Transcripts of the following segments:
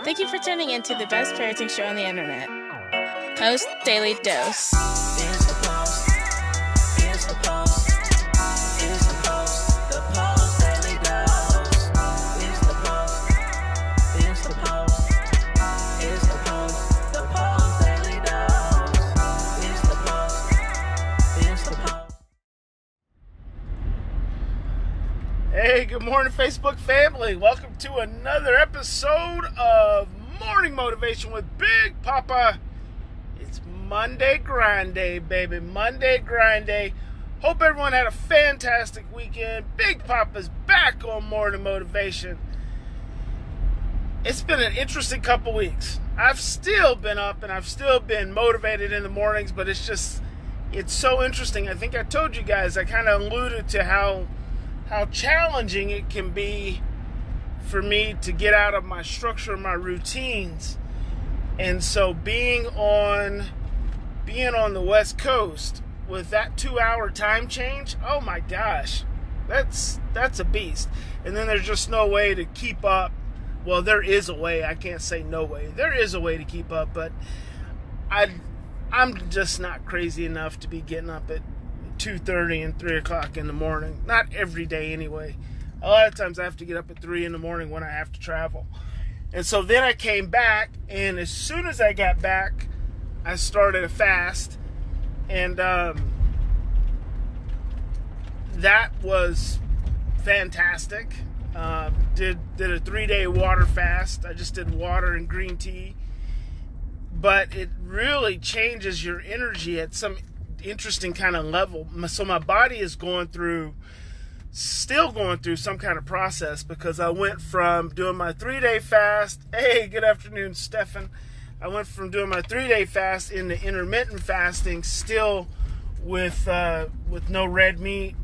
Thank you for tuning in to the best parenting show on the internet, Post Daily Dose. It's the Post. It's the Post. It's the Post. The Post Daily Dose. It's the Post. It's the Post. It's the Post. The Post Daily Dose. It's the Post. It's the Post. Hey, good morning, Facebook family. Welcome to another episode of Morning Motivation with Big Papa. It's Monday Grind Day, baby. Monday Grind Day. Hope everyone had a fantastic weekend. Big Papa's back on Morning Motivation. It's been an interesting couple weeks. I've still been up and I've still been motivated in the mornings, but it's so interesting. I think I told you guys, I kind of alluded to how challenging it can be for me to get out of my structure and my routines. And so being on the West Coast with that 2-hour time change, oh my gosh, that's a beast. And then there's just no way to keep up. Well, there is a way. I can't say no way. There is a way to keep up, but I'm just not crazy enough to be getting up at 2:30 and 3 o'clock in the morning. Not every day anyway. A lot of times I have to get up at 3 in the morning when I have to travel. And so then I came back, and as soon as I got back, I started a fast. And that was fantastic. Did a 3-day water fast. I just did water and green tea. But it really changes your energy at some interesting kind of level. So my body is still going through some kind of process, because I went from doing my 3-day fast. Hey, good afternoon, Stefan. I went from doing my 3-day fast into intermittent fasting, still with no red meat,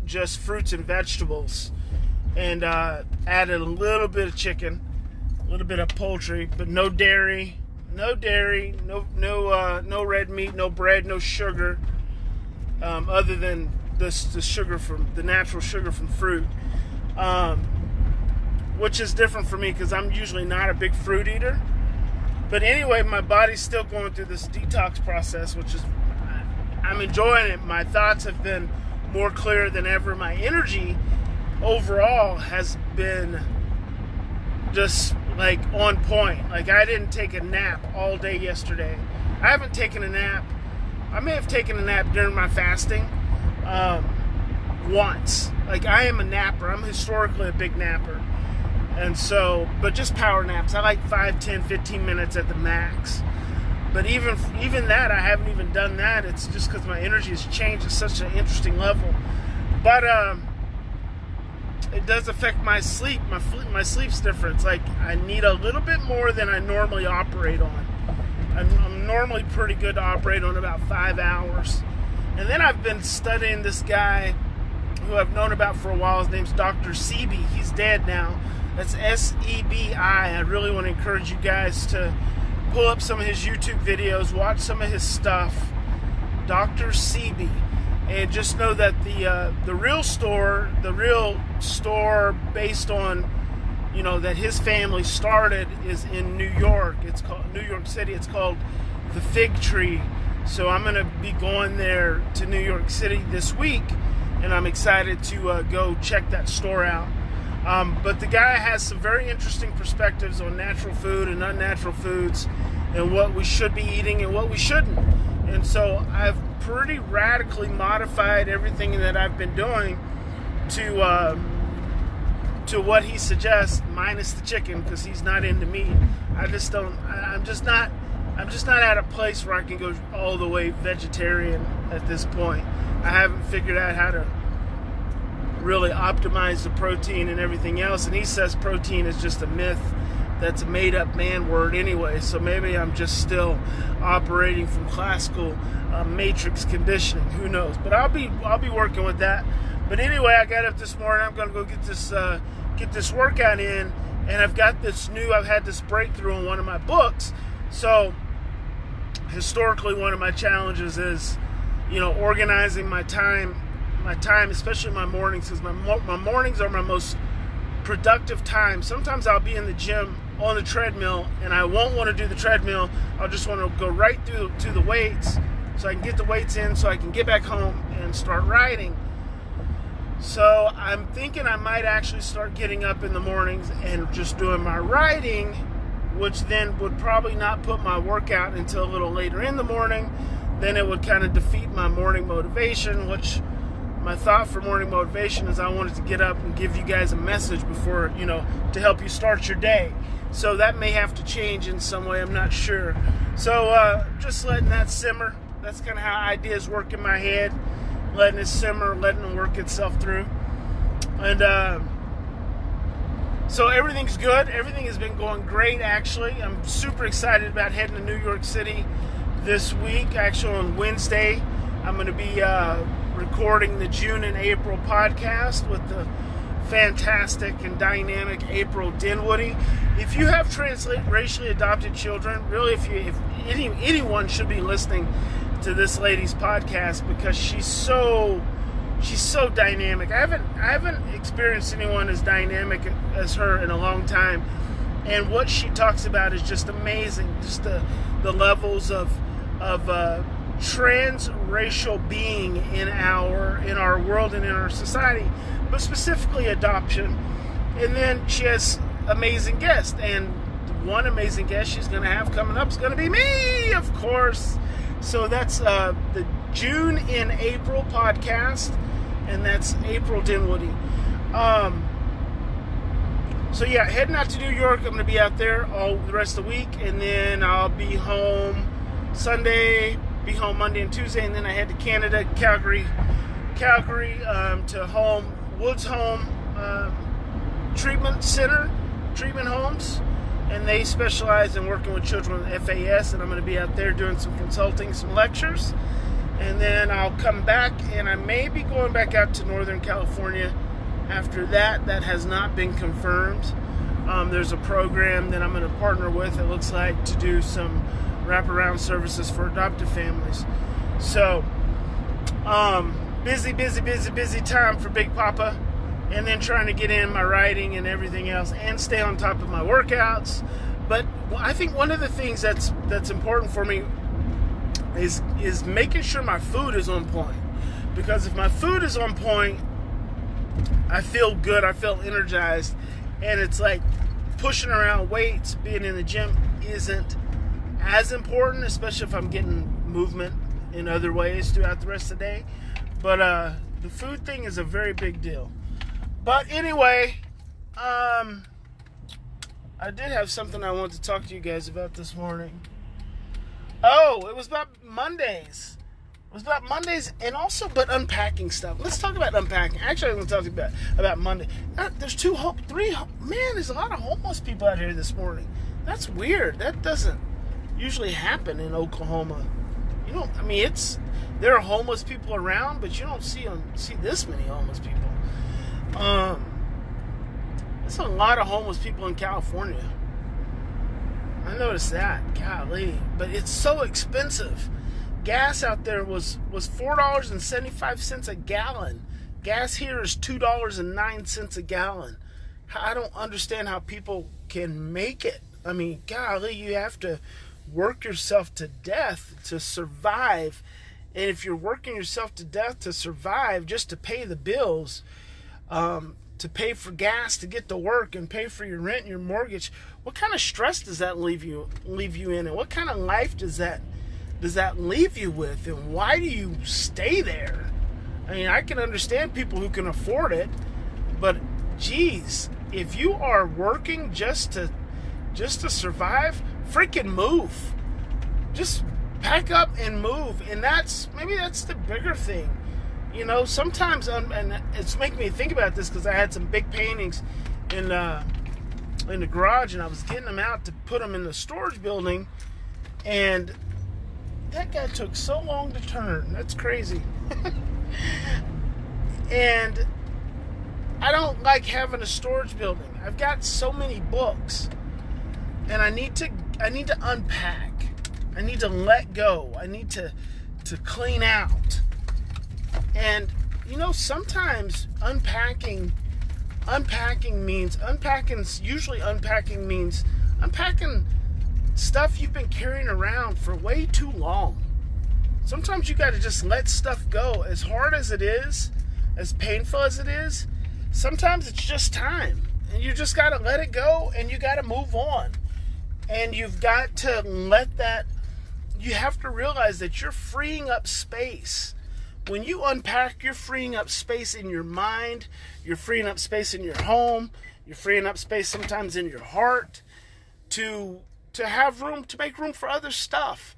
just fruits and vegetables, and added a little bit of chicken, a little bit of poultry, but no dairy. No red meat, no bread, no sugar, other than the sugar from the natural sugar from fruit, which is different for me because I'm usually not a big fruit eater. But anyway, my body's still going through this detox process, which is, I'm enjoying it. My thoughts have been more clear than ever. My energy overall has been just like on point. Like, I didn't take a nap all day yesterday. I haven't taken a nap. I may have taken a nap during my fasting once. Like, I am a napper. I'm historically a big napper. And so, but just power naps. I like 5, 10, 15 minutes at the max. But even that, I haven't even done that. It's just because my energy has changed at such an interesting level. But it does affect my sleep. My sleep's different. It's like I need a little bit more than I normally operate on. I'm normally pretty good to operate on about 5 hours. And then I've been studying this guy who I've known about for a while. His name's Dr. Sebi. He's dead now. That's Sebi. I really want to encourage you guys to pull up some of his YouTube videos, watch some of his stuff. Dr. Sebi. And just know that the real store based on, that his family started is in New York. It's called New York City. It's called the Fig Tree. So I'm going to be going there to New York City this week, and I'm excited to go check that store out. But the guy has some very interesting perspectives on natural food and unnatural foods, and what we should be eating and what we shouldn't. And so I've pretty radically modified everything that I've been doing to what he suggests, minus the chicken, because he's not into meat. I'm just not at a place where I can go all the way vegetarian at this point. I haven't figured out how to really optimize the protein and everything else. And he says protein is just a myth. That's a made-up man word anyway. So maybe I'm just still operating from classical matrix conditioning. Who knows? But I'll be working with that. But anyway, I got up this morning. I'm going to go get this workout in, and I've had this breakthrough in one of my books. So historically, one of my challenges is, organizing my time, especially my mornings, because my mornings are my most productive time. Sometimes I'll be in the gym on the treadmill, and I won't want to do the treadmill. I'll just want to go right through to the weights so I can get the weights in so I can get back home and start riding. So I'm thinking I might actually start getting up in the mornings and just doing my riding, which then would probably not put my workout until a little later in the morning. Then it would kind of defeat my morning motivation, which my thought for morning motivation is I wanted to get up and give you guys a message before, to help you start your day. So that may have to change in some way, I'm not sure. So just letting that simmer. That's kind of how ideas work in my head. Letting it simmer, letting it work itself through. And so everything's good. Everything has been going great, actually. I'm super excited about heading to New York City this week. Actually, on Wednesday, I'm going to be recording the June and April podcast with the fantastic and dynamic April Dinwoody. If you have racially adopted children, really, if anyone should be listening to this lady's podcast, because she's so dynamic. I haven't experienced anyone as dynamic as her in a long time, and what she talks about is just amazing. Just the levels of transracial being in our world and in our society, but specifically adoption. And then she has amazing guests, and one amazing guest she's going to have coming up is going to be me, of course. So that's the June and April podcast, and that's April Dinwoody. So yeah, heading out to New York. I'm going to be out there all the rest of the week, and then I'll be home Sunday, be home Monday and Tuesday, and then I head to Canada, Calgary, to Woods Home Treatment Center, treatment homes. And they specialize in working with children with FAS, and I'm going to be out there doing some consulting, some lectures. And then I'll come back, and I may be going back out to Northern California after that. That has not been confirmed. There's a program that I'm going to partner with, it looks like, to do some wraparound services for adoptive families. So, busy time for Big Papa. And then trying to get in my writing and everything else and stay on top of my workouts. But I think one of the things that's important for me is making sure my food is on point. Because if my food is on point, I feel good, I feel energized. And it's like pushing around weights, being in the gym isn't as important, especially if I'm getting movement in other ways throughout the rest of the day. But the food thing is a very big deal. But anyway, I did have something I wanted to talk to you guys about this morning. Oh, it was about Mondays. And also but unpacking stuff. Let's talk about unpacking. Actually, I'm going to talk about Monday. There's there's a lot of homeless people out here this morning. That's weird. That doesn't usually happen in Oklahoma. There are homeless people around, but you don't see this many homeless people. There's a lot of homeless people in California. I noticed that. Golly. But it's so expensive. Gas out there was $4.75 a gallon. Gas here is $2.09 a gallon. I don't understand how people can make it. I mean, golly, you have to work yourself to death to survive. And if you're working yourself to death to survive just to pay the bills, to pay for gas to get to work and pay for your rent and your mortgage, what kind of stress does that leave you in? And what kind of life does that leave you with? And why do you stay there? I mean, I can understand people who can afford it, but geez, if you are working just to survive, freaking move. Just pack up and move. And maybe that's the bigger thing. Sometimes, and it's making me think about this because I had some big paintings in the garage, and I was getting them out to put them in the storage building, and that guy took so long to turn. That's crazy. And I don't like having a storage building. I've got so many books, and I need to unpack. I need to let go. I need to clean out. And sometimes unpacking means unpacking stuff you've been carrying around for way too long. Sometimes you got to just let stuff go. As hard as it is, as painful as it is, sometimes it's just time. And you just got to let it go, and you got to move on. And you've got to let that, you have to realize that you're freeing up space. When you unpack, you're freeing up space in your mind, you're freeing up space in your home, you're freeing up space sometimes in your heart to have room, to make room for other stuff.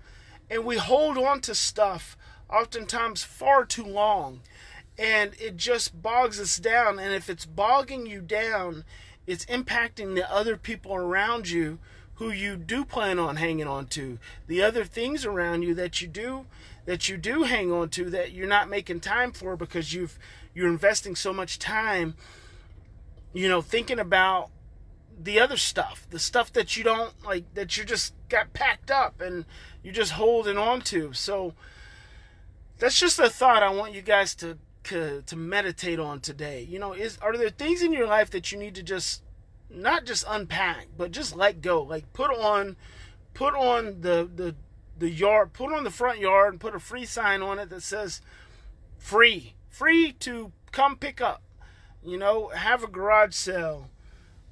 And we hold on to stuff oftentimes far too long, and it just bogs us down. And if it's bogging you down, it's impacting the other people around you who you do plan on hanging on to, the other things around you that you do hang on to, that you're not making time for because you're investing so much time, thinking about the other stuff, the stuff that you don't like, that you just got packed up and you're just holding on to. So that's just a thought I want you guys to meditate on today. Are there things in your life that you need to just not just unpack, but just let go? Like put on the yard, put on the front yard and put a free sign on it that says free to come pick up. Have a garage sale.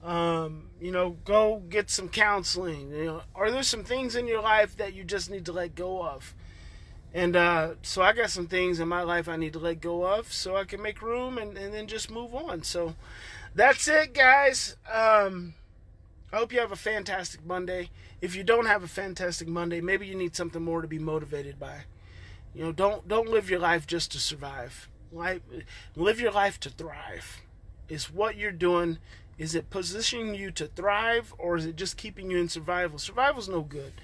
Go get some counseling. Are there some things in your life that you just need to let go of? And so I got some things in my life I need to let go of so I can make room and then just move on. So that's it, guys. I hope you have a fantastic Monday. If you don't have a fantastic Monday, maybe you need something more to be motivated by. Don't live your life just to survive. Live your life to thrive. Is what you're doing, is it positioning you to thrive, or is it just keeping you in survival? Survival's no good.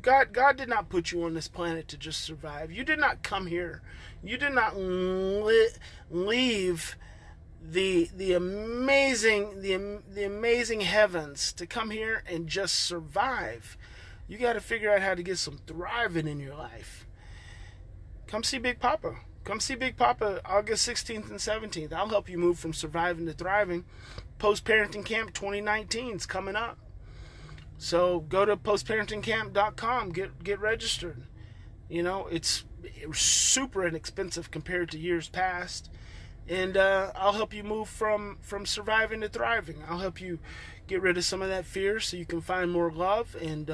God did not put you on this planet to just survive. You did not come here. You did not leave the amazing heavens to come here and just survive. You got to figure out how to get some thriving in your life. Come see Big Papa. Come see Big Papa August 16th and 17th. I'll help you move from surviving to thriving. Post Parenting Camp 2019 is coming up. So go to postparentingcamp.com. Get registered. It's super inexpensive compared to years past. And I'll help you move from surviving to thriving. I'll help you get rid of some of that fear so you can find more love and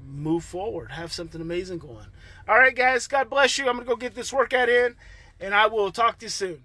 move forward. Have something amazing going. All right, guys. God bless you. I'm going to go get this workout in, and I will talk to you soon.